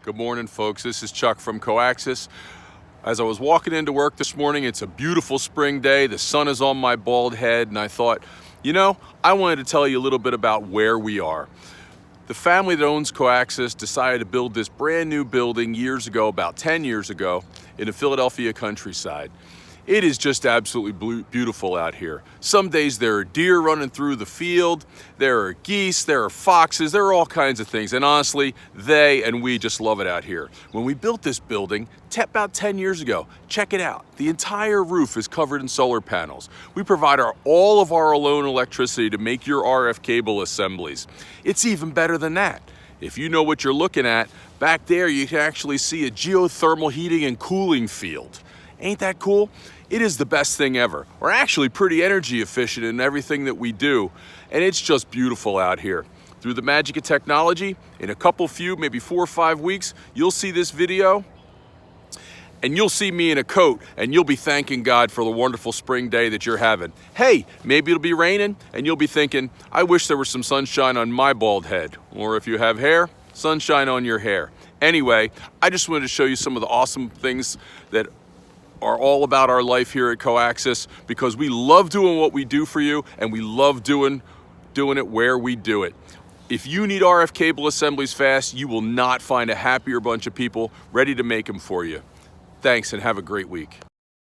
Good morning, folks. This is Chuck from Koaxis. As I was walking into work this morning, it's a beautiful spring day. The sun is on my bald head, and I thought, I wanted to tell you a little bit about where we are. The family that owns Koaxis decided to build this brand new building years ago, about 10 years ago, in the Philadelphia countryside. It is just absolutely beautiful out here. Some days there are deer running through the field, there are geese, there are foxes, there are all kinds of things. And honestly, they and we just love it out here. When we built this building about 10 years ago, check it out. The entire roof is covered in solar panels. We provide all of our own electricity to make your RF cable assemblies. It's even better than that. If you know what you're looking at, back there you can actually see a geothermal heating and cooling field. Ain't that cool? It is the best thing ever. We're actually pretty energy efficient in everything that we do, and it's just beautiful out here. Through the magic of technology, in a few, maybe 4 or 5 weeks, you'll see this video, and you'll see me in a coat, and you'll be thanking God for the wonderful spring day that you're having. Hey, maybe it'll be raining, and you'll be thinking, I wish there was some sunshine on my bald head. Or if you have hair, sunshine on your hair. Anyway, I just wanted to show you some of the awesome things that are all about our life here at Koaxis, because we love doing what we do for you, and we love doing it where we do it. If you need RF cable assemblies fast, you will not find a happier bunch of people ready to make them for you. Thanks, and have a great week.